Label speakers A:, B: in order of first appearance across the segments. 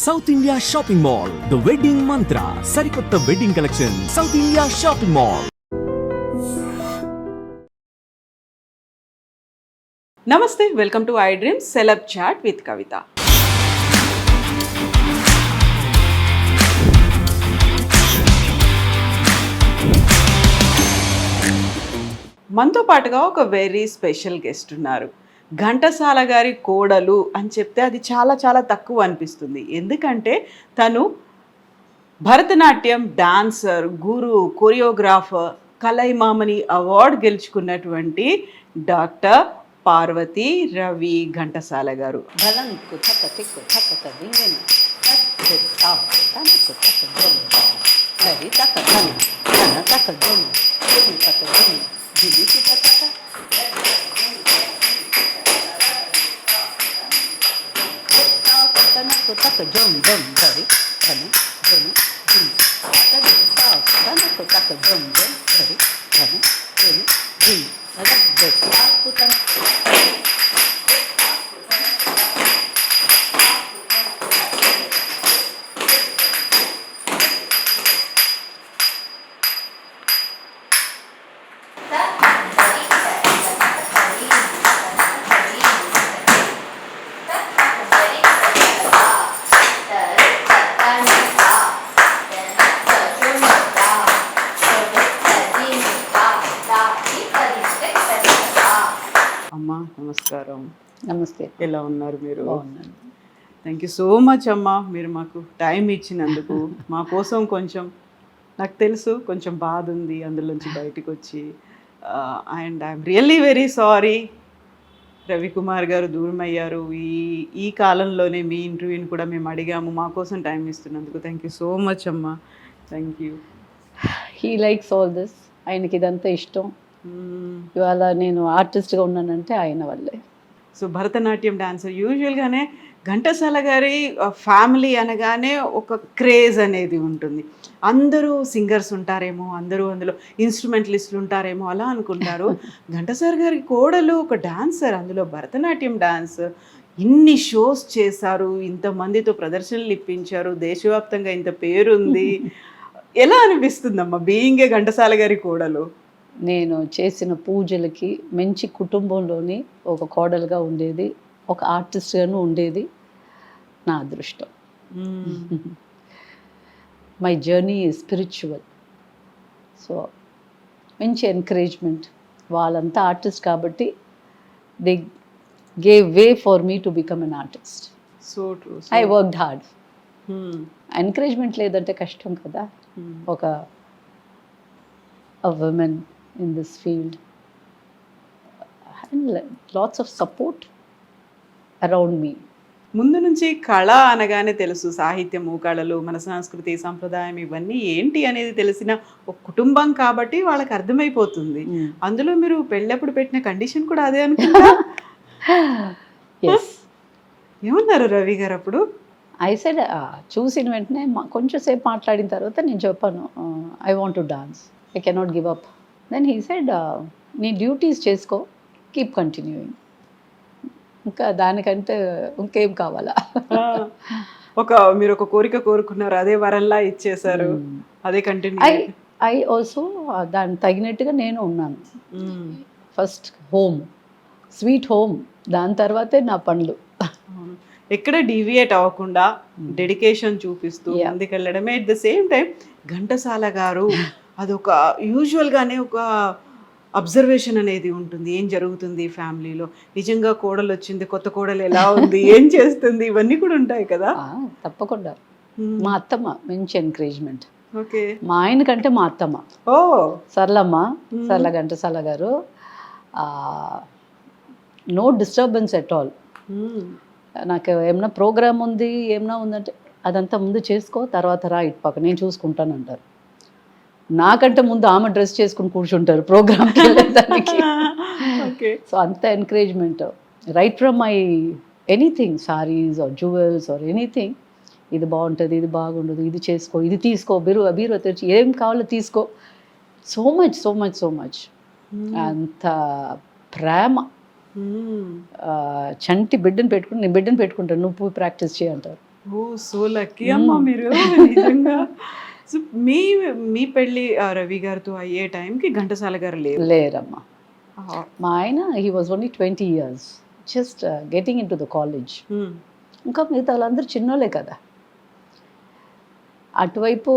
A: South India shopping mall, the wedding Mantra, సరికొత్త wedding collection, South India shopping mall.
B: నమస్తే, welcome to iDreams celeb chat with Kavitha. మనతో పాటుగా ఒక very special guest ఉన్నారు. ఘంటసాల గారి కోడలు అని చెప్తే అది చాలా చాలా తక్కువ అనిపిస్తుంది. ఎందుకంటే తను భరతనాట్యం డాన్సర్, గురు, కొరియోగ్రాఫర్, కలైమామణి అవార్డు గెలుచుకున్నటువంటి డాక్టర్ పార్వతి రవి ఘంటసాల గారు. అమ్మా నమస్కారం.
C: నమస్తే.
B: ఎలా ఉన్నారు మీరు?
C: బాగున్నాను.
B: థ్యాంక్ యూ సో మచ్ అమ్మా, మీరు మాకు టైం ఇచ్చినందుకు. మా కోసం కొంచెం, నాకు తెలుసు కొంచెం బాధ ఉంది అందులోంచి బయటకు వచ్చి. And I'm really very sorry, Ravikumar గారు దూరం అయ్యారు. ఈ కాలంలోనే మీ ఇంటర్వ్యూని కూడా మేము అడిగాము. మా కోసం టైం ఇస్తున్నందుకు థ్యాంక్ యూ సో మచ్ అమ్మా. Thank you.
C: He likes all this. ఆయనకి ఇదంతా ఇష్టం. ఇవాళ నేను ఆర్టిస్ట్గా ఉన్నానంటే ఆయన వల్లే.
B: సో భరతనాట్యం డాన్సర్, యూజువల్గానే ఘంటసాల గారి ఫ్యామిలీ అనగానే ఒక క్రేజ్ అనేది ఉంటుంది. అందరూ సింగర్స్ ఉంటారేమో, అందరూ అందులో ఇన్స్ట్రుమెంటలిస్టులు ఉంటారేమో అలా అనుకుంటారు. ఘంటసాల గారి కోడలు ఒక డాన్సర్, అందులో భరతనాట్యం డాన్స్. ఇన్ని షోస్ చేశారు, ఇంతమందితో ప్రదర్శనలు ఇప్పించారు, దేశవ్యాప్తంగా ఇంత పేరుంది. ఎలా అనిపిస్తుందమ్మా బీయింగ్ ఏ ఘంటసాల గారి కోడలు?
C: నేను చేసిన పూజలకి మంచి కుటుంబంలోని ఒక కోడలుగా ఉండేది, ఒక ఆర్టిస్ట్గాను ఉండేది నా అదృష్టం. My journey is spiritual. So మంచి ఎంకరేజ్మెంట్. వాళ్ళంతా ఆర్టిస్ట్ కాబట్టి they gave way for me to become an artist.
B: So true.
C: I worked hard. Encouragement లేదంటే కష్టం కదా. ఒక women in this field and lots of support around me.
B: ముందు నుంచి కళ అనగానే తెలుసు, సాహిత్యము, కళలు, మన సంస్కృతి, సంప్రదాయం ఇవన్నీ ఏంటి అనేది తెలిసిన ఒక కుటుంబం కాబట్టి వాళ్ళకి అర్థమైపోతుంది. అందులో మీరు పెళ్ళప్పుడు పెట్టిన కండిషన్ కూడా అదే అనుకుంటా.
C: Yes.
B: ఏమన్నారు రవి గారు అప్పుడు?
C: I said చూసిన వెంటనే కొంచెం సేపు మాట్లాడిన తర్వాత నేను చెప్పాను, I want to dance, I cannot give up. Then he said, నీ డ్యూటీస్ చేసుకో, కీప్ కంటిన్యూయింగ్. ఇంకా దానికంటే ఇంకేం కావాలా?
B: మీరు ఒక కోరిక కోరుకున్నారు, అదే వరల్లా ఇచ్చేశారు, అదే కంటిన్యూ.
C: ఐ ఆల్సో దానికి తగినట్టుగా నేను ఉన్నాను. ఫస్ట్ హోమ్, స్వీట్ హోమ్, దాని తర్వాతే నా పనులు.
B: ఎక్కడ డీవియేట్ అవ్వకుండా డెడికేషన్ చూపిస్తూ ముందుకెళ్ళడమే. At the same time Ghantasala గారు అదొక యూజువల్గానే ఒక అబ్జర్వేషన్ అనేది ఉంటుంది, ఏం జరుగుతుంది ఫ్యామిలీలో, నిజంగా కోడలు వచ్చింది, కొత్త కోడలు ఎలా ఉంది, ఏం చేస్తుంది, ఇవన్నీ కూడా ఉంటాయి కదా.
C: తప్పకుండా. మా అత్తమ్మ మంచి ఎంకరేజ్మెంట్.
B: ఓకే.
C: మా ఆయన కంటే మా అత్తమ్మ,
B: ఓ
C: సరళమ్మ, సరళ ఘంటసాల గారు, నో డిస్టర్బెన్స్ ఎట్ ఆల్. నాకు ఏమన్నా ప్రోగ్రామ్ ఉంది, ఏమన్నా ఉందంటే అదంతా ముందు చేసుకో, తర్వాత రా ఇటు పక్క నేను చూసుకుంటాను అంటారు. నాకంటే ముందు ఆమె డ్రెస్ చేసుకుని కూర్చుంటారు ప్రోగ్రామ్కి వెళ్ళేదానికి. సో అంత encouragement right from my anything, saris or jewels or anything. ఇది బాగుంటుంది, ఇది బాగుండదు, ఇది చేసుకో, ఇది తీసుకో, బీరువా తెచ్చి ఏం కావాలో తీసుకో. సో మచ్ అంత ప్రేమ. చంటి బిడ్డను పెట్టుకుని, నేను బిడ్డను పెట్టుకుంటాను, నువ్వు ప్రాక్టీస్ చేయంటారు.
B: ఓ సో లక్కీ అమ్మా మీరు నిజంగా. సో మీ మీ పెళ్ళి రవి గారితో అయ్యే టైంకి ఘంటసాల గారు లేరు.
C: లేరమ్మా.
B: ఆహా.
C: మా ఆయన he was only 20 years just getting in to the college.
B: Um,
C: ఇంకా మిగతా వాళ్ళందరూ చిన్నోళ్ళే కదా. అటువైపు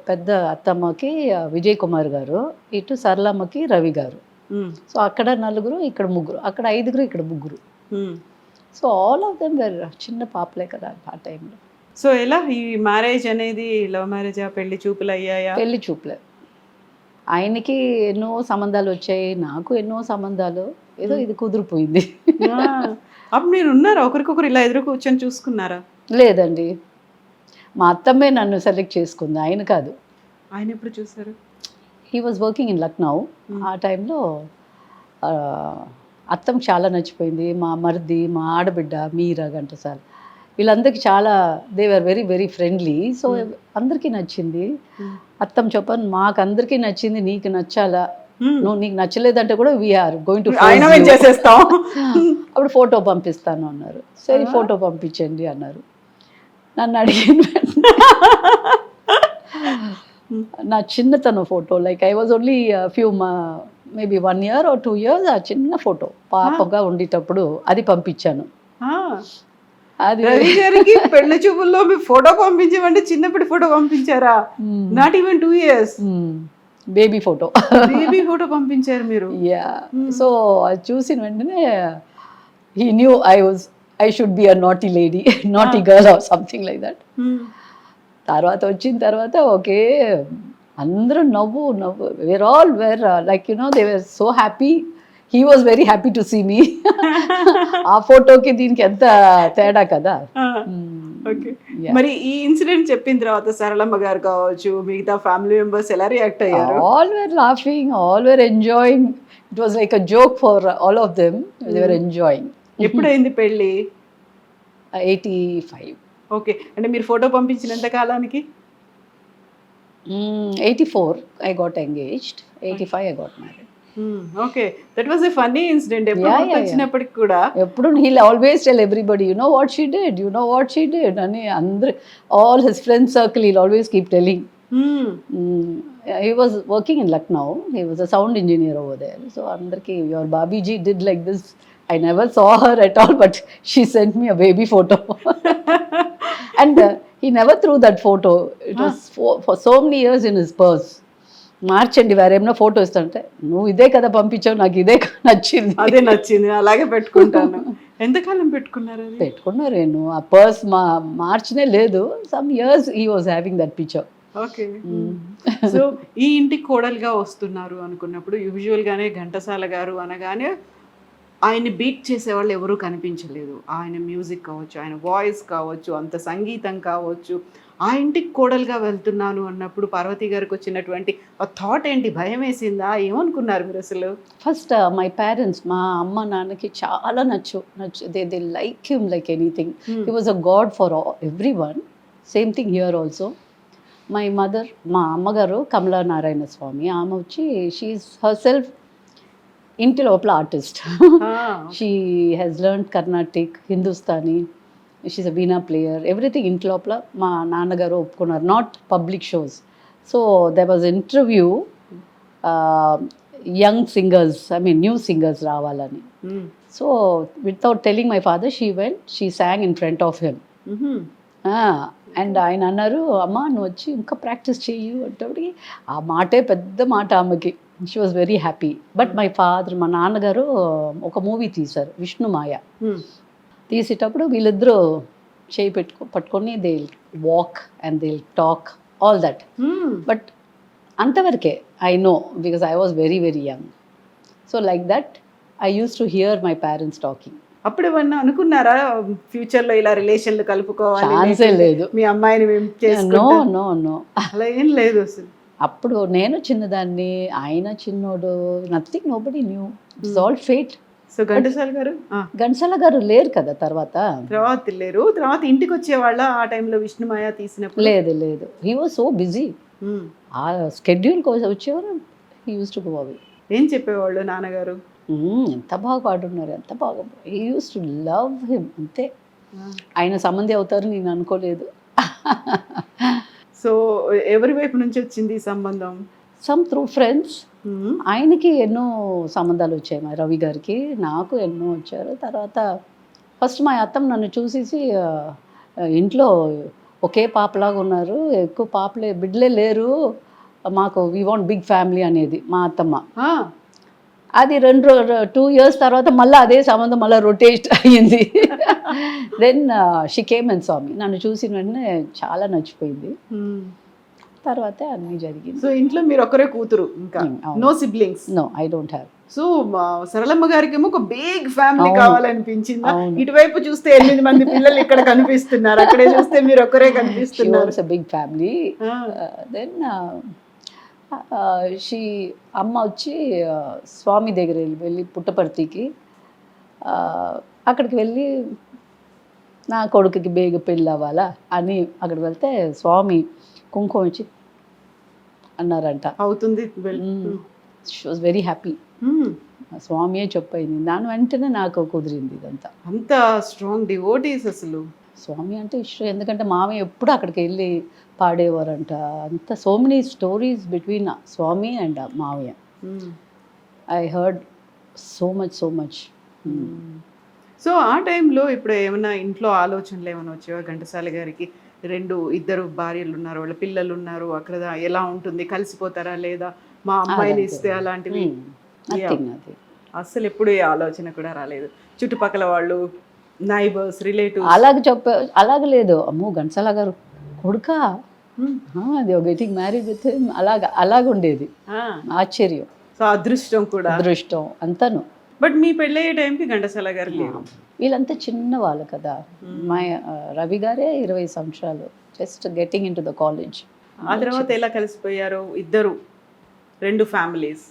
C: పెద్ద అత్తమ్మకి విజయ్ కుమార్ గారు, ఇటు సరళమ్మకి రవి గారు.
B: ఉమ్,
C: సో అక్కడ నలుగురు, ఇక్కడ ముగ్గురు, అక్కడ 5గురు, ఇక్కడ ముగ్గురు.
B: Um.
C: So all of them were చిన్న పాపలే కదా ఆ టైంలో.
B: సో ఎలా ఈ మ్యారేజ్ అనేది లవ్ మ్యారేజా, పెళ్లి చూపులు అయ్యాయా?
C: పెళ్లి చూపులే. ఆయనకి ఎన్నో సంబంధాలు వచ్చాయి, నాకు ఎన్నో సంబంధాలు. ఏదో ఇది కుదిరిపోయింది.
B: ఆ, అప్పుడు మీరు ఉన్నారా ఒకరికొకరు ఇలా ఎదురు కూర్చొని చూసుకున్నారా?
C: లేదండి, మా అత్తమ్మే నన్ను సెలెక్ట్ చేసుకుంది, ఆయన కాదు.
B: ఆయన ఎప్పుడు చూసారు?
C: He was working in Lucknow. ఆ టైంలో అత్తమ్మ చాలా నచ్చిపోయింది. మా మరిది, మా ఆడబిడ్డ మీరా ఘంటసాల, వీళ్ళందరికీ చాలా they were very very friendly. So అందరికీ నచ్చింది. అత్తమ్మ చెప్పాను, మాకు అందరికీ నచ్చింది, నీకు నచ్చాలా, నువ్వు నీకు నచ్చలేదంటే కూడా వీఆర్ గోయింగ్ టు
B: ఆయన మేము చేసేస్తాం.
C: అప్పుడు ఫోటో పంపిస్తాను అన్నారు. సరే ఫోటో పంపించండి అన్నారు. నన్ను అడిగిన నా చిన్నతనం photo, like I was only few maybe 1 year or 2 years, ఆ చిన్న ఫోటో పాపగా ఉండేటప్పుడు అది పంపించాను.
B: ఆ,
C: అది
B: రవి గారికి పెళ్లి చూపుల్లో మీ ఫోటో పంపించమంటే చిన్నప్పటి ఫోటో పంపించారా? Not even 2 years
C: baby photo.
B: Baby photo పంపించారు మీరు.
C: యా. సో అది చూసిన వెంటనే he knew I should be a naughty lady, naughty girl or something like that. తర్వాత వచ్చిన తర్వాత ఓకే, అందరూ నవ్వు were all were like they were so happy. He was very happy to see me. ఆ ఫోటోకి దీనికి ఎంత తేడా కదా.
B: ఓకే, మరి ఈ ఇన్సిడెంట్ చెప్పిన తర్వాత సరళమ్మ గారు కావచ్చు, మిగతా ఫ్యామిలీ మెంబర్స్ ఎలా రియాక్ట్ అయ్యారు?
C: All were laughing, all were enjoying. It was like a joke for all of them. They were enjoying.
B: ఎప్పుడైంది పెళ్ళి?
C: 85.
B: ఓకే, అంటే మీరు ఫోటో పంపించినంత కాలానికి
C: 84 I got engaged. 85 I got married.
B: Okay, that was a funny incident. ఎప్పుడు వచ్చినప్పటికి కూడా
C: ఎప్పుడు he'll always tell everybody, you know what she did అని అందరు, all his friend circle, he'll always keep telling. He was working in Lucknow. He was a sound engineer over there. So andarki, your Babiji did like this. I never saw her at all, but she sent me a baby photo. And he never threw that photo. It was for so many years in his purse. మార్చండి, వేరేమన్నా photo ఇస్తాంటే, నువ్వు ఇదే కదా పంపించావు, నాకు ఇదే నచ్చింది,
B: అదే నచ్చింది, అలాగే పెట్టుకుంటాను. ఎంతకాలం పెట్టుకున్నారు?
C: పెట్టుకున్నారేను ఆ పర్స్ మార్చనే లేదు. Some years he was having that picture.
B: Okay, so ఈ ఇంటికి కోడలుగా వస్తున్నారు అనుకున్నప్పుడు యూజువల్గానే ఘంటసాల గారు అనగానే ఆయన్ని బీట్ చేసేవాళ్ళు ఎవరూ కనిపించలేదు. ఆయన మ్యూజిక్ కావచ్చు, ఆయన వాయిస్ కావచ్చు, అంత సంగీతం కావచ్చు. ఆ ఇంటికి కోడలుగా వెళ్తున్నాను అన్నప్పుడు పార్వతి గారికి వచ్చినటువంటి ఆ థాట్ ఏంటి? భయం వేసిందా? ఏమనుకున్నారు మీరు అసలు?
C: ఫస్ట్ మై పేరెంట్స్, మా అమ్మ నాన్నకి చాలా నచ్చు they like him like anything. He was a god for everyone. Same thing here also. My mother, మా అమ్మగారు కమలా నారాయణ స్వామి, ఆమె వచ్చి షీఈస్ హర్ సెల్ఫ్ ఇంటి లోపల artist. She has learn Carnatic, Hindustani, she's a veena player, everything ఇంటి లోపల. మా నాన్నగారు ఒప్పుకున్నారు, not public shows. So there was interview young singers, I mean new singers రావాలని. So without telling my father she sang in front of him. And ఆయన అన్నారు, అమ్మ నువ్వు వచ్చి ఇంకా ప్రాక్టీస్ చెయ్యి అంటే, ఆ మాటే పెద్ద మాట ఆమెకి. She was very happy. But my father, మా నాన్నగారు ఒక మూవీ తీశారు, విష్ణుమాయ. తీసేటప్పుడు వీళ్ళిద్దరూ చేయి పట్టుకొని they walk and they talk all that. But అంతవరకే I know, because I was very very young. So like that I use to hear my parents talking.
B: అప్పుడు ఏమన్నా అనుకున్నారా ఫ్యూచర్లో ఇలా రిలేషన్లు కలుపుకోవాలి,
C: ఛాన్సే లేదు,
B: మీ అమ్మాయిని మేము
C: నో
B: చేసుకుంటాం?
C: నో నో,
B: అలా ఏం లేదు అసలు.
C: అప్పుడు నేను చిన్నదాన్ని, ఆయన చిన్నోడు, nothing, nobody new. It's all fate.
B: So Ghantasala గారు
C: ఘంటసాల గారు లేరు కదా తర్వాత.
B: లేరు, తర్వాత ఇంటికి వచ్చేవాళ్ళ ఆ టైంలో విష్ణుమాయ తీసినప్పుడు?
C: లేదు, హీ వాజ్ సో బిజీ. ఆ స్కెడ్యూల్ కోసం వచ్చేవారు. He use to go away.
B: ఏం చెప్పేవాళ్ళు నాన్నగారు?
C: ఎంత బాగా పాడున్నారు, ఎంత బాగా, he use to love him, అంతే. ఆయన సంబంధి అవుతారు నేను అనుకోలేదు.
B: సో ఎవరి వైపు నుంచి వచ్చింది ఈ సంబంధం?
C: Some through friends. ఆయనకి ఎన్నో సంబంధాలు వచ్చాయి, మా రవి గారికి. నాకు ఎన్నో వచ్చారు. తర్వాత ఫస్ట్ మా అత్తమ్మ నన్ను చూసేసి ఇంట్లో ఒకే పాపలాగా ఉన్నారు, ఎక్కువ బిడ్డలే లేరు మాకు, వీ వాంట్ బిగ్ ఫ్యామిలీ అనేది మా అత్తమ్మ. అది 2 years తర్వాత మళ్ళీ అదే సంబంధం మళ్ళీ రొటేట్ అయ్యింది. Then she came and saw me. నన్ను చూసిన వెంటనే చాలా నచ్చిపోయింది. తర్వాత అన్నీ జరిగింది.
B: సో ఇంట్లో మీరు ఒక్కరే కూతురు, ఇంకా no siblings?
C: No, I don't have.
B: So Saralamma గారికి ఏమో ఒక బిగ్ ఫ్యామిలీ కావాలనిపించిందా? ఇటువైపు చూస్తే 8 మంది పిల్లలు ఇక్కడ కనిపిస్తున్నారు, అక్కడే చూస్తే మీరు ఒక్కరే కనిపిస్తున్నారు.
C: Big family. దెన్ అమ్మ వచ్చి స్వామి దగ్గర వెళ్ళి పుట్టపర్తికి, అక్కడికి వెళ్ళి నా కొడుకుకి బేగ పెళ్ళి అవ్వాలా అని అక్కడికి వెళ్తే స్వామి కుంకుమ వచ్చి అన్నారంట.
B: అవుతుంది.
C: She was very happy. స్వామియే చెప్పయింది. దాని వెంటనే నాకు కుదిరింది ఇదంతా.
B: అంత స్ట్రాంగ్ డివోటీస్ అసలు.
C: స్వామి అంటే ఇష్టం, ఎందుకంటే మామయ్య ఎప్పుడు అక్కడికి వెళ్ళి పాడేవారంట. అంత so many stories between Swami and మామయ్య. I heard so much.
B: So ఆ టైంలో ఇప్పుడు ఏమైనా ఇంట్లో ఆలోచనలు ఏమైనా వచ్చాయా ఘంటసాల గారికి? 2 భార్యలు ఉన్నారు, వాళ్ళ పిల్లలు ఉన్నారు, అక్కడ ఎలా ఉంటుంది, కలిసిపోతారా లేదా, మా అమ్మాయిని ఇస్తే అలాంటివి? అసలు ఎప్పుడు ఏ ఆలోచన కూడా రాలేదు? చుట్టుపక్కల వాళ్ళు, నైబర్స్, రిలేటివ్స్
C: అలాగ లేదు. అమ్మో ఘంటసాల గారు కొడుకా, అది గెటింగ్ మ్యారీడ్ విత్ అలాగ ఉండేది. ఆశ్చర్యం.
B: సో అదృష్టం కూడా.
C: అదృష్టం అంతాను.
B: బట్ మీ పెళ్ళయ్యే టైంకి ఘంటసాల గారు లేరు.
C: వీళ్ళంతా చిన్న వాళ్ళు కదా. మా రవి గారే 20 సంవత్సరాలు, just getting in to the college.
B: ఆ తర్వాత ఎలా కలిసిపోయారు ఇద్దరు, 2 ఫ్యామిలీస్?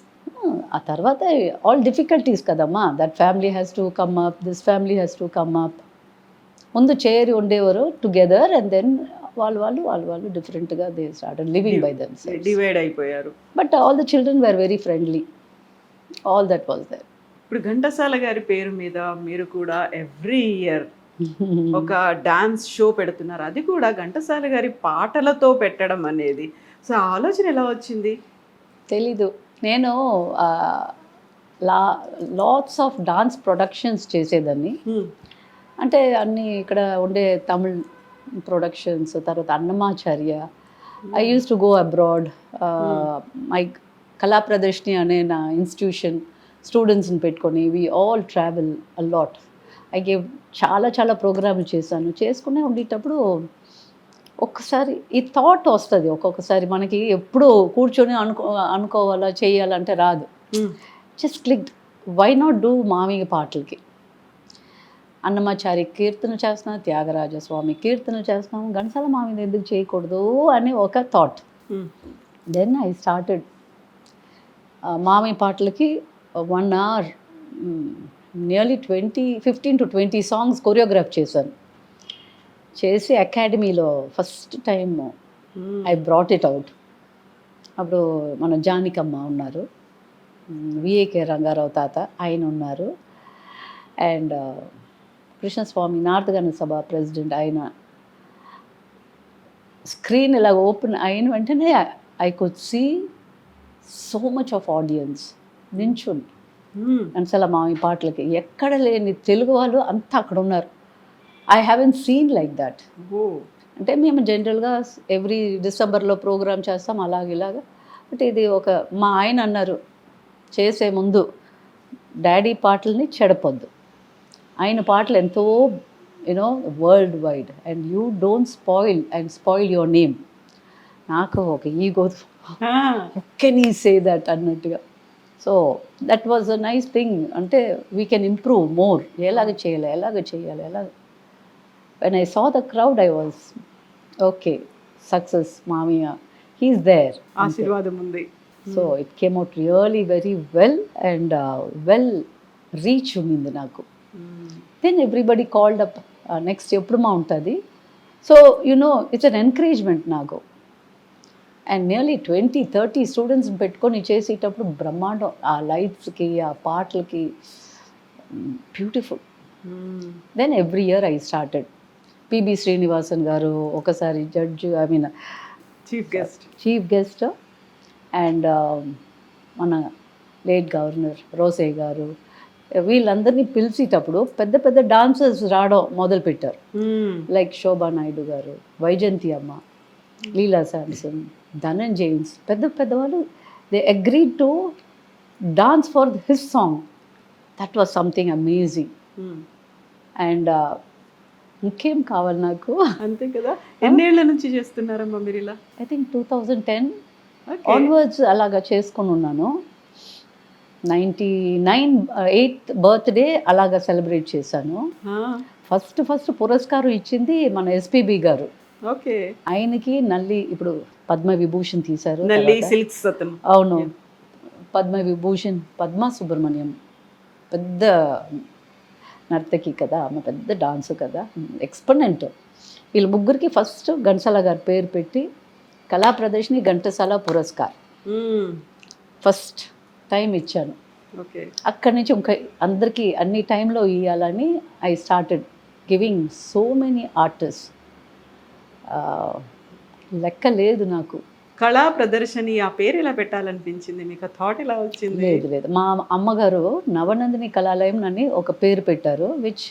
C: ఆ తర్వాత ఆల్ డిఫికల్టీస్ కదమ్మా. That family has to come up, this family has to come up. ముందు చేరి ఉండేవారు టుగెదర్, అండ్ దెన్ వాళ్ళు డిఫరెంట్గా they started living by themselves.
B: Divide అయిపోయారు.
C: But all the children were very friendly. All that was there.
B: ఇప్పుడు ఘంటసాల గారి పేరు మీద మీరు కూడా ఎవ్రీ ఇయర్ ఒక డాన్స్ షో పెడుతున్నారు, అది కూడా ఘంటసాల గారి పాటలతో పెట్టడం అనేది. సో ఆలోచన ఎలా వచ్చింది?
C: తెలీదు. నేను లాట్స్ ఆఫ్ డాన్స్ ప్రొడక్షన్స్ చేసేదాన్ని. అంటే అన్నీ ఇక్కడ ఉండే తమిళ్ ప్రొడక్షన్స్, తర్వాత Annamacharya. I use to go abroad. My కళా ప్రదర్శిని అనే నా ఇన్స్టిట్యూషన్ స్టూడెంట్స్ని పెట్టుకొని we all travel allot. I gave చాలా ప్రోగ్రాములు చేశాను. చేసుకునే ఉండేటప్పుడు ఒక్కసారి ఈ థాట్ వస్తుంది. ఒక్కొక్కసారి మనకి ఎప్పుడు కూర్చొని అనుకోవాలా చేయాలంటే రాదు. Just click, why not do మామయ్య పాటలకి. అన్నమాచారి కీర్తన చేస్తున్నాం, త్యాగరాజ స్వామి కీర్తన చేస్తున్నాం, ఘంటసాల మామయ్య ఎందుకు చేయకూడదు అని ఒక థాట్. దెన్ ఐ స్టార్టెడ్ మామయ్య పాటలకి 1 hour nearly 15 to 20 songs choreograph చేశాను. చేసి అకాడమీలో first time I brought it out. అప్పుడు మన జానికమ్మ ఉన్నారు, విఏకే రంగారావు తాత ఆయన ఉన్నారు, and Krishnaswami north Sabha president ఆయన. స్క్రీన్ ఇలా ఓపెన్ అయిన వెంటనే I could see so much of audience నించుని ఘంటసాల మామయ్య పాటలకి. ఎక్కడ లేని తెలుగు వాళ్ళు అంతా అక్కడ ఉన్నారు. I haven't seen like that. అంటే మేము జనరల్గా ఎవ్రీ డిసెంబర్లో ప్రోగ్రామ్ చేస్తాం ఇలాగా. బట్ ఇది మా ఆయన అన్నారు చేసే ముందు, డాడీ పాటల్ని చెడపొద్దు, ఆయన పాటలు ఎంతో world wide, and you don't spoil your name. నాకు ఒక ego, can you say that అన్నట్టుగా. So that was a nice thing. అంటే వీ కెన్ ఇంప్రూవ్ మోర్. ఎలాగ చేయాలి. When I saw the crowd I was okay, success, మామయ్య, he's there,
B: ఆశీర్వాదం ఉంది.
C: So it came out really very well, and well reach ఉండింది నాకు. Then everybody called up, next ఎప్పుడు మా ఉంటుంది. సో ఇట్స్ అన్ ఎంకరేజ్మెంట్ నాకు. అండ్ నియర్లీ 20-30 స్టూడెంట్స్ని పెట్టుకొని చేసేటప్పుడు బ్రహ్మాండం. ఆ లైట్స్కి, ఆ పాటలకి beautiful. Then every year I started. PB Srinivasan గారు ఒకసారి judge, I mean chief guest, and మన లేట్ గవర్నర్ రోసే గారు, వీళ్ళందరినీ పిలిచేటప్పుడు పెద్ద పెద్ద డాన్సర్స్ రావడం మొదలుపెట్టారు. లైక్ శోభా నాయుడు గారు, వైజంతి అమ్మ, లీలా శాంసన్, ధనంజయన్స్, పెద్ద పెద్దవాళ్ళు. They agreed to dance for his song. That was something amazing. And ఇంకేం కావాలి నాకు.
B: అంతే కదా. ఎన్నేళ్ల నుంచి చేస్తున్నారమ్మా మీరు ఇలా?
C: ఐ థింక్ 2010 ఆన్వర్డ్స్ అలాగా చేసుకొని ఉన్నాను. 99 8th బర్త్డే అలాగా సెలబ్రేట్ చేశాను. ఫస్ట్ పురస్కారం ఇచ్చింది మన ఎస్పీబీ గారు.
B: ఓకే.
C: ఆయనకి నల్లి, ఇప్పుడు పద్మ విభూషణ్ తీశారు.
B: నల్లి సిల్క్స్ అతను.
C: అవును, పద్మ విభూషణ్, పద్మ సుబ్రహ్మణ్యం పెద్ద నర్తకి కదా, ఆమె పెద్ద డాన్సు కదా, ఎక్స్పర్నెంట్. వీళ్ళ ముగ్గురికి ఫస్ట్ ఘంటసాల గారి పేరు పెట్టి కళా ప్రదర్శని ఘంటసాల పురస్కార్ ఫస్ట్ టైం ఇచ్చాను.
B: ఓకే.
C: అక్కడి నుంచి ఇంకా అందరికీ అన్ని టైంలో ఇవ్వాలని I started giving so many artist. లెక్క లేదు నాకు.
B: కళా ప్రదర్శని ఆ పేరు ఎలా పెట్టాలనిపించింది మీకు? ఆ థాట్ ఎలా వచ్చింది?
C: లేదు, మా అమ్మగారు నవనందిని కళాలయం అని ఒక పేరు పెట్టారు, which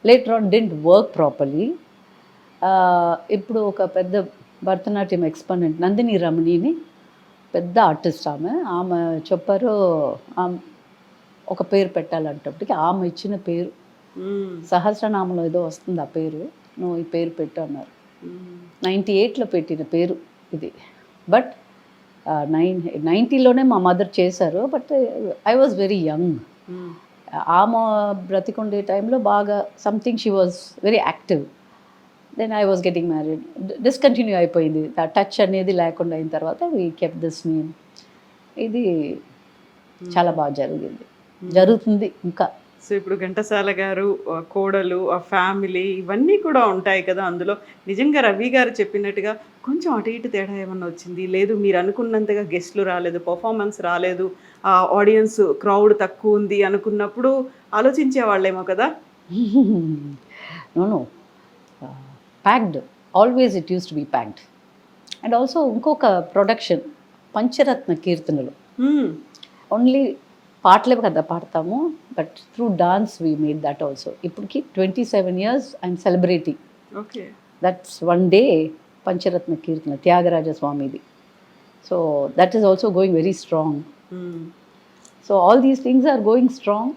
C: later on didn't work properly. ఇప్పుడు ఒక పెద్ద భరతనాట్యం ఎక్స్పర్నెంట్ నందిని రమణిని, పెద్ద ఆర్టిస్ట్ ఆమె చెప్పారు ఒక పేరు పెట్టాలంటప్పటికి ఆమె ఇచ్చిన పేరు సహస్రనామంలో ఏదో వస్తుంది, ఆ పేరు నువ్వు ఈ పేరు పెట్టు అన్నారు. 98లో పెట్టిన పేరు ఇది. బట్ 90లోనే మా మదర్ చేశారు. But I was very young. ఆమె బ్రతికుండే టైంలో బాగా something she was very active. Then I was getting married, discontinue అయిపోయింది. ఆ టచ్ అనేది లేకుండా అయిన తర్వాత వీ కెప్ దిస్ నేమ్. ఇది చాలా బాగా జరుగుతుంది ఇంకా.
B: సో ఇప్పుడు ఘంటసాల గారు, కోడలు, ఆ ఫ్యామిలీ ఇవన్నీ కూడా ఉంటాయి కదా అందులో. నిజంగా రవి గారు చెప్పినట్టుగా కొంచెం అటు ఇటు తేడా ఏమన్నా వచ్చింది, లేదు మీరు అనుకున్నంతగా గెస్ట్లు రాలేదు, పర్ఫార్మెన్స్ రాలేదు, ఆ ఆడియన్స్ క్రౌడ్ తక్కువ ఉంది అనుకున్నప్పుడు ఆలోచించే వాళ్ళేమో కదా?
C: No packed, always it use to be packed. And also ఇంకొక ప్రొడక్షన్ పంచరత్న కీర్తనలు, ఓన్లీ పాటలే కదా పాడతాము, but through dance we made that also. ఇప్పటికి 27 years I'm celebrating.
B: Okay.
C: That's one day Pancharatna Kirtana Thyagaraja స్వామిది. So that is also going very strong. So all these things are going strong.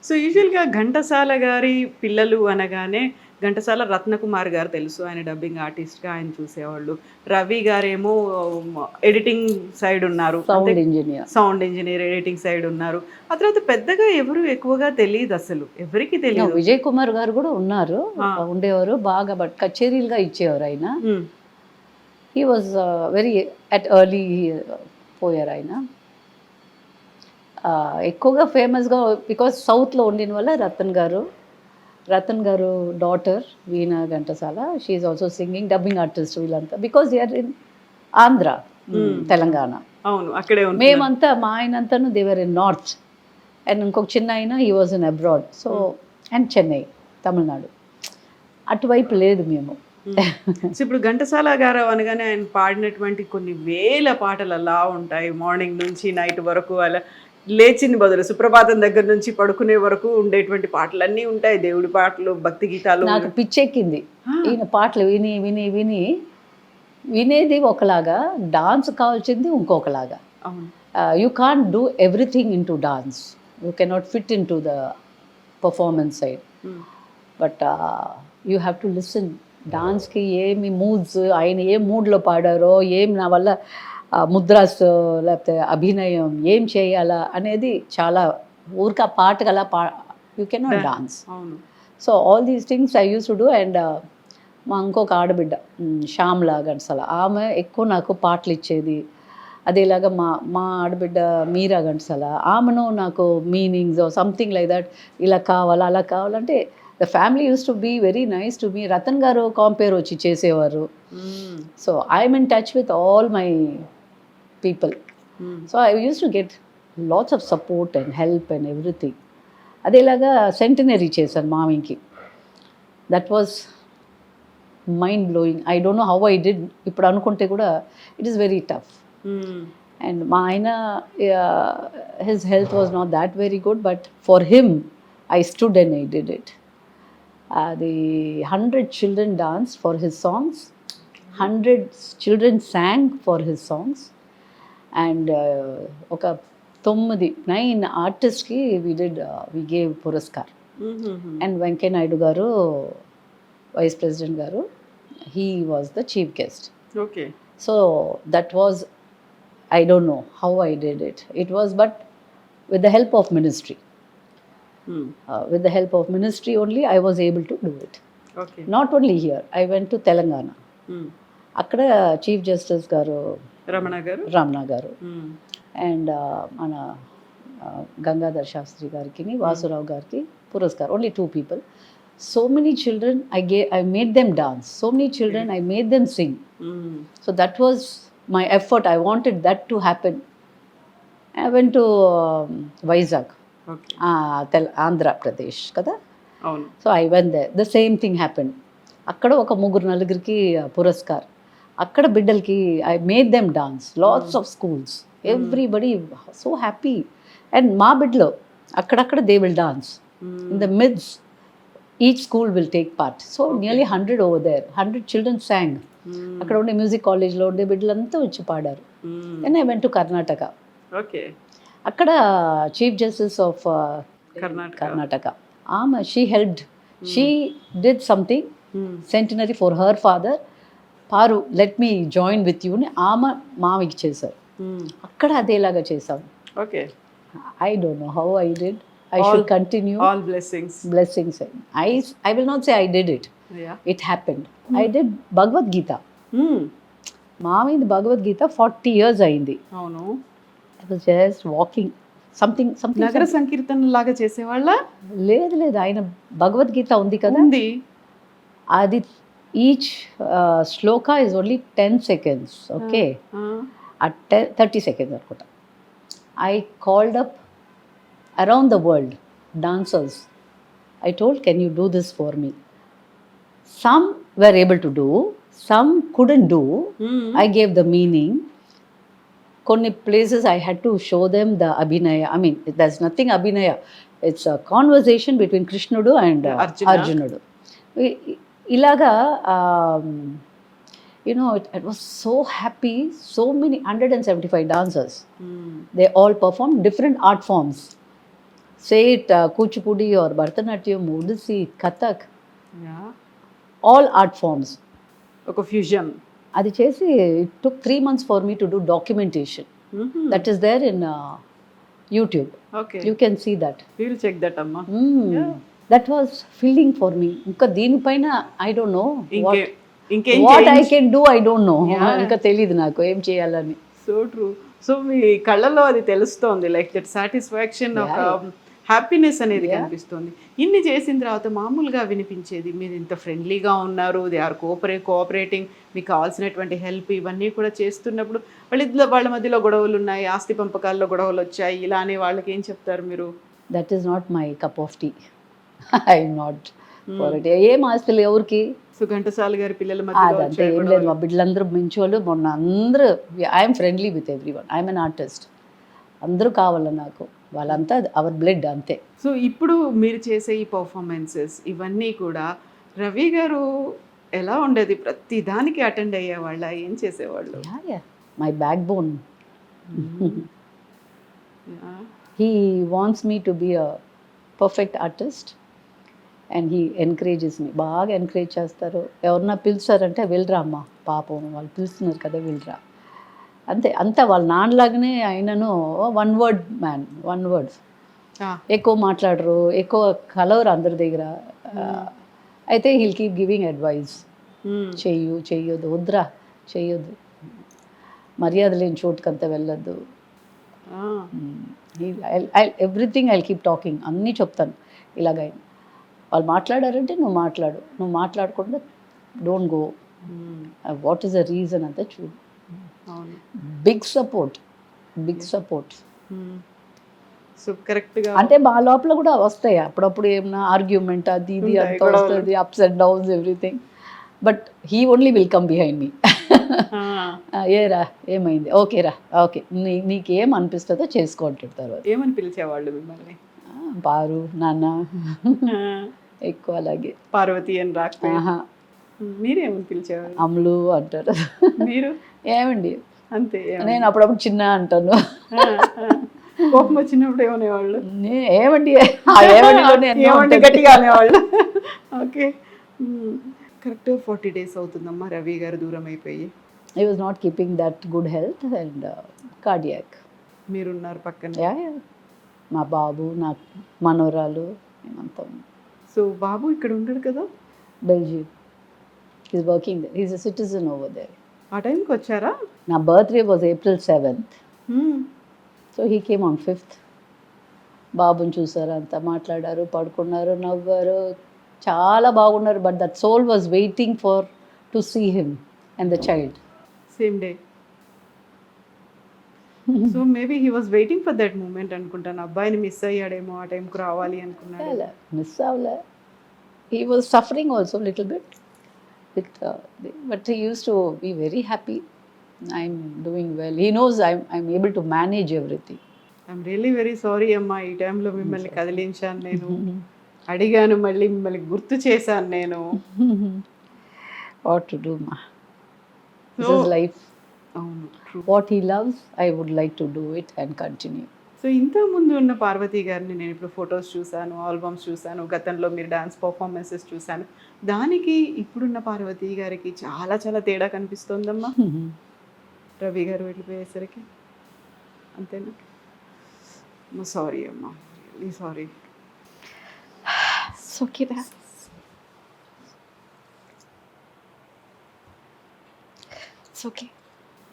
B: So యూజువల్గా ఘంటసాల గారి పిల్లలు అనగానే ఘంటసాల రత్నకుమార్ గారు తెలుసు, ఆయన డబ్బింగ్ ఆర్టిస్ట్గా ఆయన చూసేవాళ్ళు. రవి గారేమో ఎడిటింగ్ సైడ్ ఉన్నారు, సౌండ్ ఇంజనీర్ ఎడిటింగ్ సైడ్ ఉన్నారు. ఆ తర్వాత పెద్దగా ఎవరు ఎక్కువగా తెలియదు, అసలు ఎవరికి తెలియదు.
C: విజయ్ కుమార్ గారు కూడా ఉన్నారు, ఉండేవారు బాగా, బట్ కచేరీలుగా ఇచ్చేవారు ఆయన. He was very at early పోయారు ఆయన. ఎక్కువగా ఫేమస్గా బికాస్ సౌత్లో ఉండిన వల్ల రతన్ గారు daughter Veena Ghantasala, she is also singing, dubbing artist వీళ్ళంతా, because they are in Andhra, Telangana.
B: అవును, అక్కడే
C: మేమంతా మా ఆయనంతాను దేవర్ ఇన్ నార్త్, అండ్ ఇంకొక చిన్న ఆయన he was in abroad. So and Chennai, Tamil Nadu, అటువైపు లేదు మేము.
B: సో ఇప్పుడు ఘంటసాల గారు అనగానే ఆయన పాడినటువంటి కొన్ని వేల పాటలు అలా ఉంటాయి, మార్నింగ్ నుంచి నైట్ వరకు. అలా లేచింది బదులు సుప్రభాతం దగ్గర నుంచి పడుకునే వరకు ఉండేటువంటి పాటలు అన్నీ ఉంటాయి, దేవుడి పాటలు, భక్తి గీతాలు.
C: నాకు పిచ్చెక్కింది ఈయన పాటలు విని విని విని. వినేది ఒకలాగా, డాన్స్ కావాల్సింది ఇంకొకలాగా. You can't do everything into dance, you cannot fit in to the performance side, but you have to listen. డాన్స్కి ఏమి మూడ్స్, ఆయన ఏ మూడ్లో పాడారో, ఏం నా వల్ల ముద్రాస్ లేకపోతే అభినయం ఏం చేయాలా అనేది చాలా ఊరిక పాటకు అలా you cannot dance. So all these things I use to do. And మా ఇంకొక ఆడబిడ్డ శ్యామ్లా ఘంటసాల, ఆమె ఎక్కువ నాకు పాటలు ఇచ్చేది. అదేలాగా మా ఆడబిడ్డ మీరా ఘంటసాల, ఆమెను నాకు మీనింగ్స్ సంథింగ్ లైక్ దట్, ఇలా కావాలా అలా కావాలంటే the family use to be very nice to me. Ratan గారు కాంపేర్ వచ్చి చేసేవారు. So I'm in touch with all my people. So I used to get lots of support and help and everything. అదేలాగా centenary చేశాను మామయ్యకి. That was mind blowing. I don't know how I did. ఇప్పుడు అనుకుంటే కూడా it is very tough. And మా ఆయన his health was not that very good, but for him I stood and I did it. అది 100 children dance for his songs, 100 children sang for his songs. And ఒక 9 ఆర్టిస్ట్కి we gave Puraskar. And Venkaiah Naidu గారు, vice president గారు, he was the chief guest.
B: Okay.
C: So that was, I don't know how I did it. It was but with the help of ministry. With the help of ministry only I was able to do it.
B: Okay.
C: Not only here, I went to Telangana. అక్కడ chief justice గారు రమణ గారు and మన గంగాధర్ శాస్త్రి గారికి, వాసురావు గారికి Puraskar. Only 2 people. So many children I made them dance. So many children I made them sing. So that was my effort. I wanted that to happen. I went to Vizag, Andhra Pradesh kada. So I went there. The same thing happened. అక్కడ ఒక 3-4 పురస్కార్. అక్కడ బిడ్డలకి I made them dance. Lots of schools. Everybody so happy. And మా బిడ్డలో అక్కడక్కడ they will dance. In the midst, each school will take part. So nearly 100 over there. 100 children sang. అక్కడ ఉండే music కాలేజ్లో ఉండే బిడ్డలంతా వచ్చి పాడారు. Then I went to Karnataka.
B: Okay.
C: అక్కడ చీఫ్ జస్టిస్ ఆఫ్ కర్ణాటక ఆమె she did something centenary for her father. పారు let me join with you అని ఆమె మామకి చేశారు. అక్కడ అదేలాగా చేశాం.
B: Okay.
C: I don't know how I did. I should continue.
B: All blessings.
C: I will not say I did it.
B: Yeah.
C: It happened. I did Bhagavad Gita. మామయ్యది భగవద్ గీత 40 years అయింది.
B: అవును.
C: I was just walking something
B: నగర సంకీర్తన లాగా చేసేవాళ్ళ?
C: లేదు, ఆయన భగవద్గీత ఉంది కదా,
B: ఉంది.
C: అది each Shloka is only 10 seconds. Okay. at 30 seconds అనుకుంటా. I called up around the world dancers. I told, can you do this for me? Some were able to do, some couldn't do. I gave the meaning. Konni places I had to show them the abhinaya. I mean, there's nothing abhinaya. It's a conversation between Krishnudu and Arjunudu. Ilaga, you know, it was so happy. So many 175 dancers. They all performed different art forms. Say it Kuchipudi or Bharatanatyam, Odissi, Kathak.
B: Yeah.
C: All art forms.
B: ఒక fusion.
C: అది చేసి it took 3 months for me to do documentation. That is there in YouTube.
B: Okay.
C: You can see that.
B: We'll check that, amma.
C: Yeah. That was filling for me. ఇంకా దీనిపైన I don't know
B: ఇంకేం
C: what I can do. I don't know.
B: Yeah.
C: ఇంకా తెలియదు నాకు ఏం చేయాలని.
B: So true. So మీ కళ్ళల్లో అది తెలుస్తోంది, లైక్ దట్ సాటిస్ఫాక్షన్, ఒక హ్యాపీనెస్ అనేది కనిపిస్తుంది. ఇన్ని చేసిన తర్వాత మామూలుగా వినిపించేది మీరు ఇంత ఫ్రెండ్లీగా ఉన్నారు, దే ఆర్ కోఆపరేటింగ్, మీకు కావాల్సినటువంటి హెల్ప్ ఇవన్నీ కూడా చేస్తున్నప్పుడు వాళ్ళ మధ్యలో గొడవలు ఉన్నాయి, ఆస్తి పంపకాల్లో గొడవలు వచ్చాయి, ఇలా అనే వాళ్ళకి ఏం చెప్తారు మీరు?
C: That is not my cup of tea. I'm not for it. ఏం ఆస్తులు ఎవరికి?
B: ఘంటసాల గారి పిల్లల
C: అదంతా ఏం లేదు. మా బిడ్డలందరూ మంచోళ్ళు. మొన్న అందరూ I'm friendly with every one. I'm an artist. అందరూ కావాలి నాకు. వాళ్ళంతా అవర్ బ్లడ్ అంతే.
B: సో ఇప్పుడు మీరు చేసే ఈ పర్ఫార్మెన్సెస్ ఇవన్నీ కూడా రవి గారు ఎలా ఉండేది? ప్రతి దానికి అటెండ్ అయ్యేవాళ్ళ? ఏం చేసేవాళ్ళు?
C: My backbone. He wants me to be a perfect artist and he encourages me. బాగా ఎంకరేజ్ చేస్తారు. ఎవరన్నా పిలుస్తారంటే వెళ్ళరా అమ్మ, పాపం వాళ్ళు పిలుస్తున్నారు కదా వెళ్ళరా అంతే. అంతా వాళ్ళ నాన్నలాగానే ఆయనను one word man, one word. ఎక్కువ మాట్లాడరు, ఎక్కువ కలవరు అందరి దగ్గర. అయితే హీల్ కీప్ గివింగ్ అడ్వైస్. చెయ్యొద్దు, వద్దురా చెయ్యొద్దు, మర్యాద లేని చోటుకంతా వెళ్ళొద్దు. Everything I keep talking. అన్నీ చెప్తాను. ఇలాగ వాళ్ళు మాట్లాడారంటే నువ్వు మాట్లాడకుండా don't go. What is the reason అంతా చూడు. Big support.
B: సో కరెక్ట్గా
C: అంటే మా లోపల కూడా వస్తాయి అప్పుడప్పుడు ఏమన్నా ఆర్గ్యుమెంట్ అది ఇది
B: ఉంటాయి,
C: అంతా
B: గొడవలు.
C: వస్తుంది, ups and downs everything. But he only will come behind me. ఏరా ఏమైంది, ఓకేరా, ఓకే, నీకేం అనిపిస్తుందో చేసుకో అంటాడు. తర్వాత
B: ఏమని పిలిచేవాళ్ళు మిమ్మల్ని?
C: పారు నాన్న ఎక్కువ అలాగే.
B: పార్వతి అని రాకపోయి
C: ఆహా,
B: మీరేమని పిలిచేవాళ్ళు?
C: అమ్ములు అంటారు.
B: మీరు
C: ఏమండి,
B: అంతే
C: నేను అప్పుడప్పుడు చిన్న అంటాను.
B: కోపం వచ్చినప్పుడు ఏమనేవాళ్ళు?
C: ఏమండి, ఆ ఏమండిలోనే ఎన్నో
B: ఏమండి
C: ఉంటుంది.
B: గట్టిగా అనేవాళ్ళు. ఓకే, కరెక్ట్ 40 days అవుతుందమ్మా రవి గారు దూరం అయిపోయి.
C: I was not keeping that good health and cardiac.
B: మీరున్నారు పక్కన.
C: యా, మా బాబు, నా మనోరాలు, మేమంతా
B: సో బాబు ఇక్కడ ఉండడు కదా?
C: Belgium. Is working there, is a citizen over there.
B: ఆ టైంకి వచ్చారా?
C: నా birthday was April 7th.
B: Hmm.
C: So he came on 5th. బాబుని చూసారు, అంతా మాట్లాడారు, పడుకున్నారు, నవ్వారు, చాలా బాగున్నారు. But that soul was waiting for to see him and the child.
B: Same day. So maybe he was waiting for that moment అనుకుంటాను. అబ్బాయిని మిస్ అయ్యాడేమో, ఆ టైంకి రావాలి అనుకున్నాడు.
C: మిస్ అవ్వలే. He was suffering also little bit with but he use to be very happy. I'm doing well. He knows I'm able to manage everything.
B: I'm really very sorry అమ్మా, ఈ టైంలో మిమ్మల్ని కదిలించాను నేను, అడిగాను, మళ్ళీ మిమ్మల్ని గుర్తు చేశాను నేను.
C: వాట్ టు డూ మా, దిస్
B: So-
C: ఇస్ లైఫ్.
B: అవును, true.
C: What he loves, I would like to do it and continue.
B: So ఇంత ముందు ఉన్న పార్వతి గారిని నేను ఇప్పుడు ఫొటోస్ చూశాను, ఆల్బమ్స్ చూశాను, గతంలో మీరు డాన్స్ పర్ఫార్మెన్సెస్ చూశాను. దానికి ఇప్పుడున్న పార్వతి గారికి చాలా చాలా తేడా కనిపిస్తోందమ్మా. రవి గారు వెళ్ళిపోయేసరికి అంతేనా? సారీ అమ్మా, really sorry.
C: So kid, it's okay.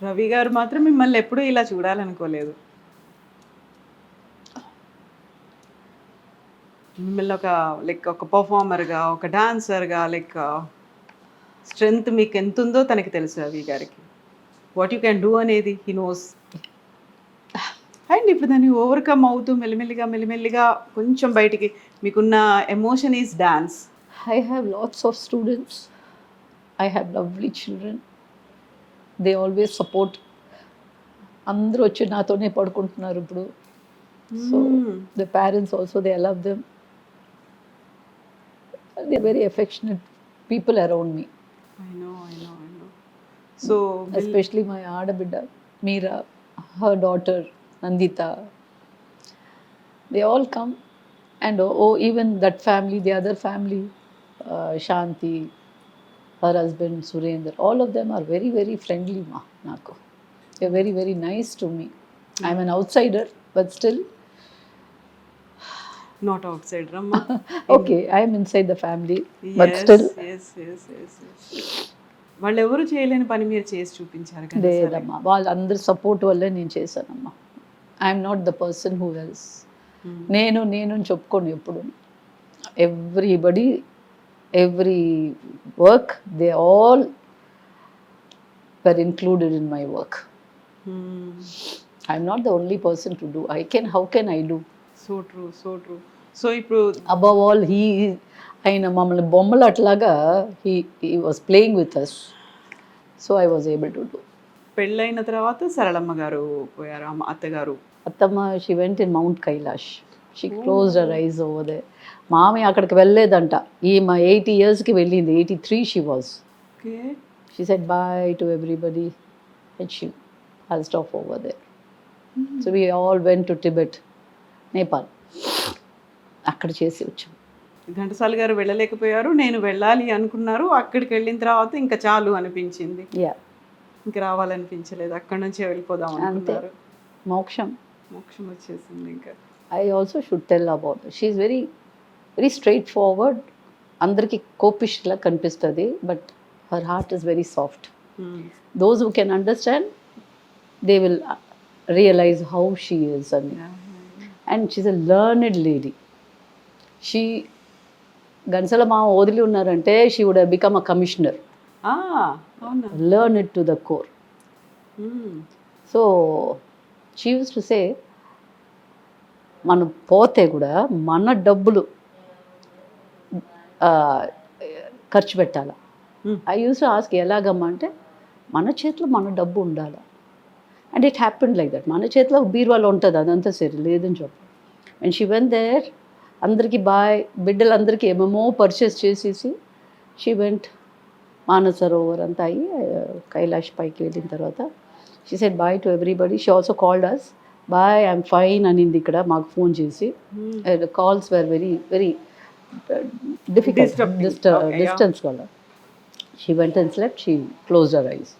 B: Ravi గారు మాత్రం మిమ్మల్ని ఎప్పుడూ ఇలా చూడాలనుకోలేదు. మిమ్మల్ని ఒక పర్ఫార్మర్గా, ఒక డాన్సర్గా, స్ట్రెంగ్త్ మీకు ఎంత ఉందో తనకి తెలుసు రవి గారికి. వాట్ యూ క్యాన్ డూ అనేది హీ నోస్. అండ్ ఇప్పుడు దాన్ని ఓవర్కమ్ అవుతూ మెల్లిమెల్లిగా కొంచెం బయటికి మీకున్న emotion is dance.
C: I have lots of students. I have lovely children. They always support. అందరూ వచ్చి నాతోనే పడుకుంటున్నారు ఇప్పుడు. So the parents also, they love them. They're very affectionate people around me.
B: I know. So
C: Especially my ఆడబిడ్డ Meera, her daughter Nandita. They all come, and even that family, the other family, Shanti, her husband Surendra, all of them are very very friendly ma naku. They're very very nice to me. I'm an outsider, but still
B: not outside రమ్మా.
C: okay, I am inside the family, but still
B: వాళ్ళు ఎవరు చేయలేని పని మీరు చేసి చూపించారు కదా.
C: లేదమ్మా, వాళ్ళందరి సపోర్ట్ వల్లే నేను చేశానమ్మా. I'm not the person who else. నేను అని చెప్పుకోను ఎప్పుడు. Everybody, every work, they all were included in my work. I'm not the only person to do. How can I do?
B: So true. So ఇప్పుడు
C: above all ఆయన మమ్మల్ని బొమ్మలు అట్లాగా he was playing with us. So I was able to do.
B: పెళ్ళైన తర్వాత సరళమ్మ గారు పోయారు, అత్తగారు.
C: అత్తమ్మ, she went in mount Kailash. She closed her eyes over there. మామి అక్కడికి వెళ్ళలేదంట. మా 80 yearsకి వెళ్ళింది. 83 she was.
B: Okay.
C: She said bye to everybody and she passed off over there. So we all went to Tibet, Nepal. అక్కడ చేసి వచ్చాం.
B: ఘంటసాల గారు వెళ్ళలేకపోయారు, నేను వెళ్ళాలి అనుకున్నారు. అక్కడికి వెళ్ళిన తర్వాత ఇంకా చాలు అనిపించింది,
C: యా,
B: ఇంకా రావాలనిపించలేదు, అక్కడి నుంచే వెళ్ళిపోదాం అనుకున్నారు.
C: మోక్షం
B: వచ్చేసింది ఇంకా.
C: I also should tell about her. She is very very straightforward. అందరికి కోపిష్లా కనిపిస్తుంది, but her heart is very soft. Those who can understand, they will realize how she is. And she's a learned lady. She గన్సల మా వదిలి ఉన్నారంటే she would have become a commissioner.
B: అవునా?
C: Learn it to the core. So she used to say, మనం పోతే కూడా మన డబ్బులు ఖర్చు పెట్టాలి. ఐ యూస్ టు ఆస్క్ ఎలాగమ్మా అంటే మన చేతిలో మన డబ్బు ఉండాలి. And it happen like that. మన చేతిలో బీరువాలో ఉంటుంది, అదంతా సరే లేదని చెప్పు. అండ్ షీ వెంట్ దేర్, అందరికీ బాయ్, బిడ్డలందరికీ ఏమేమో పర్చేస్ చేసేసి షీ వెంట్ మానసరోవర్ అంతా అయ్యి కైలాష్ పైకి వెళ్ళిన తర్వాత she said bye to everybody. She also called us, bye I'm fine అనింది ఇక్కడ మాకు ఫోన్ చేసి. Calls were very very difficult distance వల్ల. She went and slept, she close her eyes.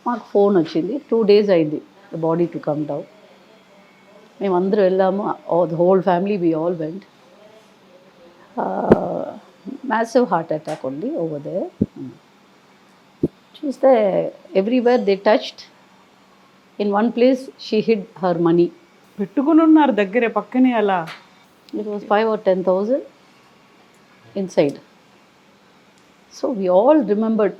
C: మాకు ఫోన్ వచ్చింది, 2 days అయింది the body to come down. మేమందరూ వెళ్ళాము, the whole family we all went. Massive heart attack ఉంది over there. చూస్తే everywhere they touched, in one place she hid her money.
B: పెట్టుకుని ఉన్నారు దగ్గరే పక్కనే అలా.
C: It was 5,000 or 10,000 inside. So we all remembered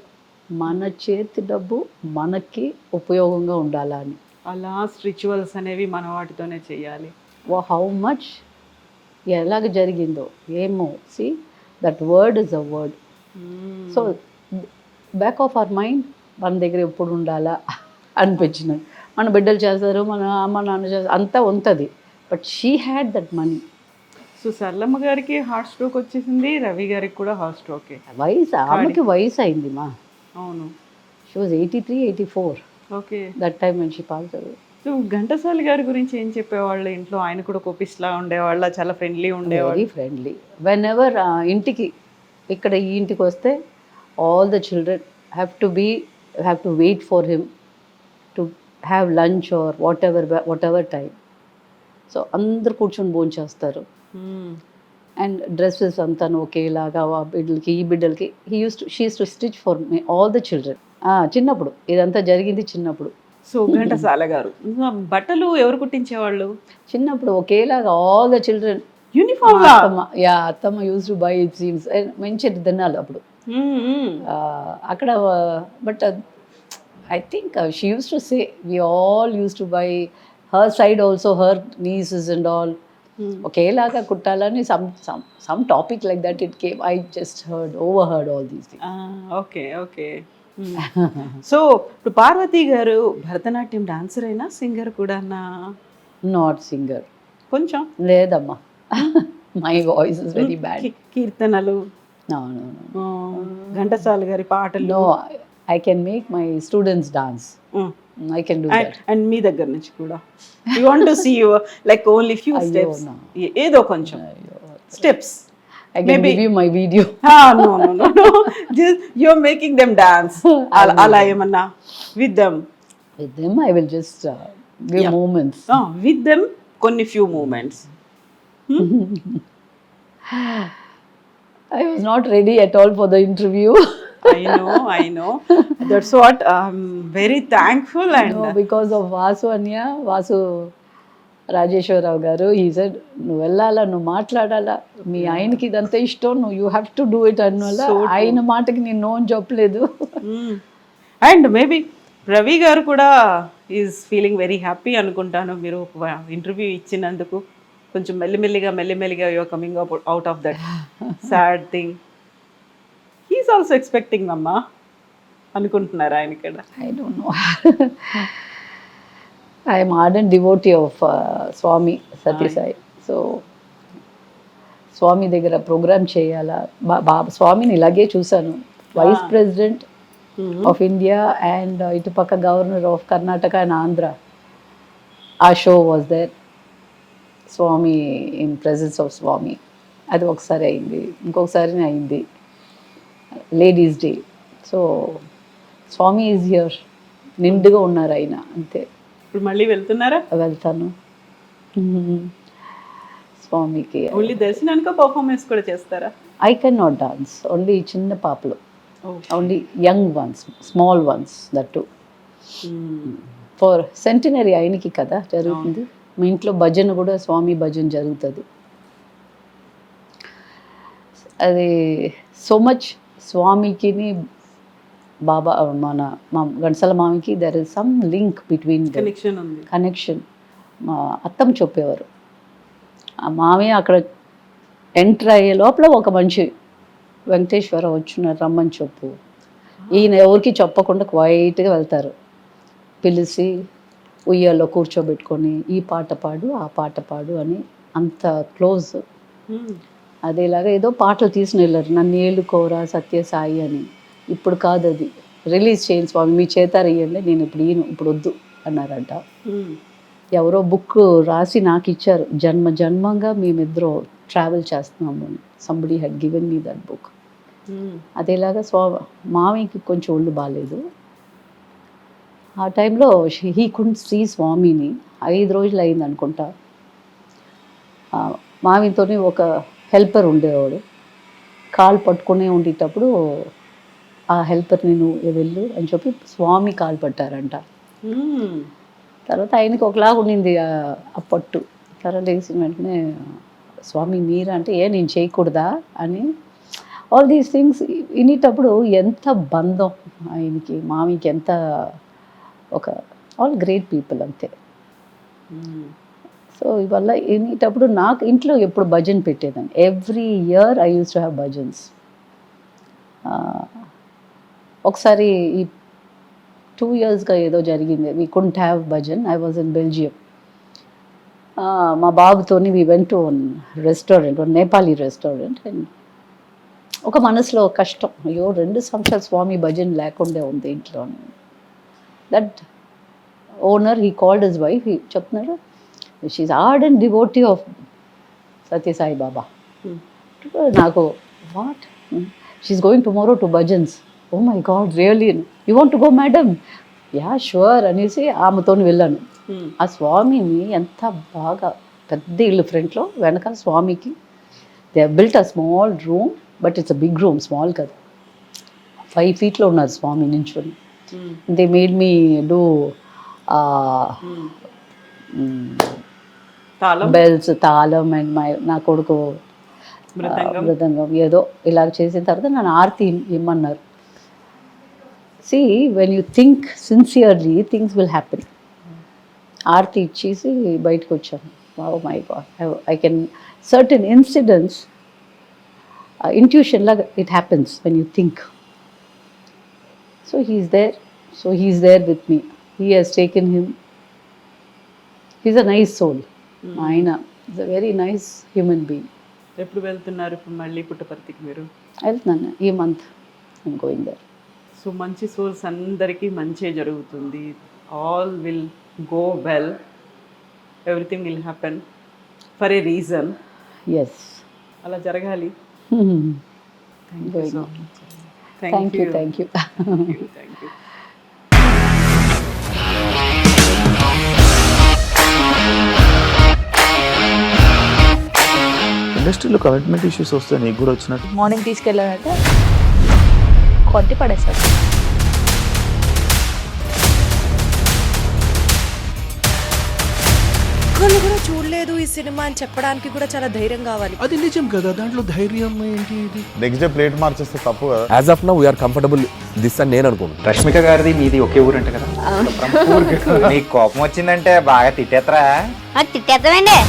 C: మన చేతి డబ్బు మనకి ఉపయోగంగా ఉండాలా అని.
B: ఆ లాస్ట్ రిచువల్స్ అనేవి మన వాటితోనే చేయాలి.
C: హౌ మచ్ ఎలాగ జరిగిందో ఏమో. See that word is a word. So back of our mind మన దగ్గర ఎప్పుడు ఉండాలా అనిపించినది. మన బిడ్డలు చేస్తారు, మన అమ్మ నాన్న చేస్తారు, అంతా ఉంటుంది. But she had that money.
B: So Saralamma గారికి హార్ట్ స్ట్రోక్ వచ్చేసింది, రవి గారికి కూడా హార్ట్ స్ట్రోకే.
C: వయసు ఆమెకి వయసు అయింది మా.
B: అవును.
C: She was 83, 84
B: okay.
C: That time when she pass away.
B: So Ghantasala గారి గురించి ఏం చెప్పేవాళ్ళు ఇంట్లో? ఆయన కూడా కోపిస్లా ఉండేవాళ్ళ, చాలా ఫ్రెండ్లీ ఉండేవాళ్ళు?
C: Very friendly. వెన్ ఎవర్ ఇంటికి ఇక్కడ ఈ ఇంటికి వస్తే all the children have to wait for him to have lunch or whatever time. So అందరు కూర్చొని భోంచేస్తారు. అండ్ డ్రెస్సెస్ అంతా ఒకేలాగా ఆ బిడ్డలకి ఈ బిడ్డలకి she use to stitch for me all the children. చిన్నప్పుడు ఇదంతా జరిగింది చిన్నప్పుడు.
B: సో ఘంటసాల గారు బట్టలు ఎవరు కుట్టించేవాళ్ళు
C: చిన్నప్పుడు ఒకేలాగా ఆల్ ద చిల్డ్రన్
B: యూనిఫామ్?
C: అత్తమ్మ use to buy it seems. మంచి తినాలి అప్పుడు అక్కడ. But I think she use to say we all use to buy her side also, her nieces and all ఒకేలాగా కుట్టాలని some topic like that it came. I just overheard all these things.
B: Okay okay. So ఇప్పుడు పార్వతి గారు Bharatanatyam dancer అయినా singer కూడా?
C: Not singer.
B: కొంచెం
C: లేదమ్మా, my voice is very bad.
B: కీర్తనలు,
C: no
B: Ghantasala గారి పాటలు?
C: No, I can make my students dance. I can do that.
B: And మీ దగ్గర నుంచి కూడా you want to see you like only few steps, ఏదో కొంచెం steps.
C: I can give you my video.
B: No just you're making them dance. అలా ఏమన్నా with them
C: I will just give moments.
B: with them కొన్ని few moments.
C: I was not ready at all for the interview.
B: I know that's what I'm very thankful. And
C: no, because of Vasu Rajeswara Rao గారు, he said నువ్వు వెళ్ళాలా, నువ్వు మాట్లాడాలా, మీ ఆయనకి ఇదంతా ఇష్టం, నువ్వు you have to do it అన్నోళ్ళ. ఆయన మాటకి నేను నో అని చెప్పలేదు.
B: అండ్ మేబీ రవి గారు కూడా ఈజ్ ఫీలింగ్ వెరీ హ్యాపీ అనుకుంటాను. మీరు ఇంటర్వ్యూ ఇచ్చినందుకు కొంచెం మెల్లిమెల్లిగా you're coming out of that sad thing. He's also expecting అమ్మా అనుకుంటున్నారు ఆయన కూడా?
C: I don't know. I am ardent devotee of Swami Sati Sai. So Swami దగ్గర ప్రోగ్రామ్ చేయాలా. స్వామిని ఇలాగే చూశాను, vice president of India and ఇటుపక్క governor of Karnataka and Andhra. ఆ show was there, Swami in presence of Swami. అది ఒకసారి అయింది, ఇంకొకసారి అయింది ladies day. So Swami is here, నిండుగా ఉన్నారు ఆయన, అంతే.
B: ఇప్పుడు మళ్ళీ వెళ్తున్నారా?
C: వెళ్తాను. స్వామికి
B: ఓన్లీ దర్శనానికి పర్ఫార్మెన్స్ కూడా చేస్తారా?
C: I can not dance, only చిన్న పాపలు, only young ones, small once, that to for centenary ఆయనకి కదా జరుగుతుంది. మా ఇంట్లో భజన కూడా స్వామి భజన జరుగుతుంది. అది సో మచ్ స్వామికి బాబా మా ఘంటసాల మామికి there is some link between
B: connection ఉంది.
C: కనెక్షన్. మా అత్తమ్మ చెప్పేవారు, ఆ మామయ్య అక్కడ ఎంటర్ అయ్యే లోపల ఒక మనిషి వెంకటేశ్వర వచ్చున్నారు రమ్మని చెప్పు. ఈయన ఎవరికి చెప్పకుండా క్వైట్గా వెళ్తారు. పిలిచి ఉయ్యాల్లో కూర్చోబెట్టుకొని ఈ పాట పాడు ఆ పాట పాడు అని అంత క్లోజ్. అదేలాగా ఏదో పాటలు తీసుకుని వెళ్ళారు, నన్ను ఏలుకోరా సత్యసాయి అని. ఇప్పుడు కాదు, అది రిలీజ్ చేయండి స్వామి, మీ చేతారు ఇవ్వండి, నేను ఇప్పుడు ఈయన ఇప్పుడు వద్దు అన్నారంట. ఎవరో బుక్ రాసి నాకు ఇచ్చారు, జన్మ జన్మంగా మేమిద్దరూ ట్రావెల్ చేస్తున్నాము అని. Somebody had given me that book. అదేలాగా మామయ్యకి కొంచెం ఒళ్ళు బాగాలేదు. ఆ టైంలో హీ కుడెంట్ సీ స్వామిని. 5 రోజులు అయింది అనుకుంటా. మామయ్యతోనే ఒక హెల్పర్ ఉండేవాడు, కాలు పట్టుకునే ఉండేటప్పుడు ఆ హెల్పర్ని నువ్వు వెళ్ళు అని చెప్పి స్వామి కాలు పట్టారంట. తర్వాత ఆయనకి ఒకలాగా ఉండింది ఆ పట్టు. తర్వాత వేసిన వెంటనే స్వామి మీరా అంటే నేను చేయకూడదా అని. ఆల్ దీస్ థింగ్స్ వినేటప్పుడు ఎంత బంధం ఆయనకి మామయ్యకి, ఎంత ఒక ఆల్ గ్రేట్ పీపుల్ అంతే. సో ఇవల్ల వినేటప్పుడు నాకు ఇంట్లో ఎప్పుడు భజన్ పెట్టేదాన్ని. Every year I use to have bhajans. ఒకసారి ఈ 2 yearsగా ఏదో జరిగింది, we couldn't have bhajan. I was in Belgium. మా బాబుతోని we went to restaurant, Nepali restaurant. And ఒక మనసులో కష్టం, అయ్యో 2 సంవత్సరాలు స్వామి భజన్ లేకుండా ఉంది ఇంట్లో. That owner he called his wife, చెప్తున్నాడు she's ardent devotee of Sathya Sai Baba. నాకు what, she's going tomorrow to bhajans. Oh my god really, you want to go madam? Yeah sure అనేసి ఆమెతో వెళ్ళాను. ఆ స్వామిని ఎంత బాగా, పెద్ద ఇల్లు ఫ్రంట్లో, వెనక స్వామికి they built a small room, but it's a big room, small కదా. 5 feetలో ఉన్నారు స్వామి నించుని. They made me do bells, తాళం, అండ్ నా కొడుకు మృదంగం ఏదో ఇలా చేసిన తర్వాత నన్ను Aarti ఇమ్మన్నారు. See, when you think sincerely, things will happen. Aarti ఇచ్చేసి బయటకు వచ్చాను. Oh my god, I can certain incidents, intuition లాగా it happens when you think. So he's there with me. He has taken him. He's a nice soul. ఆయన is a very nice human being.
B: ఎప్పుడు వెళ్తున్నారు ఇప్పుడు మళ్ళీ పుట్టపర్తికి మీరు?
C: వెళ్తున్నాను ఈ month, I'm going there.
B: So మంచి సోల్స్ అందరికీ మంచి జరుగుతుంది. All will go well, everything will happen for a reason.
C: Yes,
B: అలా జరగాలి.
C: Thank you.
B: Thank you.
D: ఇండస్ట్రీలో కమిట్మెంట్ ఇష్యూస్ వస్తే నీకు కూడా వచ్చినట్టు?
E: మార్నింగ్ తీసుకెళ్ళానంటే కొట్టి పడేసాడు.
F: ఒక్కళ్ళు కూడా చూడలేదు ఈ సినిమా అని చెప్పడానికి కూడా చాలా ధైర్యం కావాలి.
G: అది నిజం కదా, దాంట్లో ధైర్యం ఏంటి? ఇది
D: నెక్స్ట్ డే ప్లేట్ మార్చేస్తే తప్పు కదా.
A: As of now we are comfortable this అని నేను అనుకుంటున్నాను.
H: రష్మిక గారిది మీది ఒకే ఊరంట కదా? నీకు కోపం వచ్చిందంటే బాగా తిట్టేత్తరా?
I: తిట్టేద్దామండి.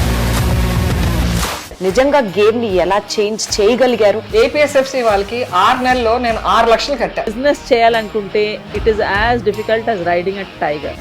F: నిజంగా గేమ్ ని ఎలా చేంజ్ చేయగలిగారు?
J: ఏపీఎస్ఎఫ్సి వాళ్ళకి 6 నెలల్లో నేను 6 లక్షలు కట్టా.
C: బిజినెస్ చేయాలనుకుంటే it is as difficult as riding a tiger.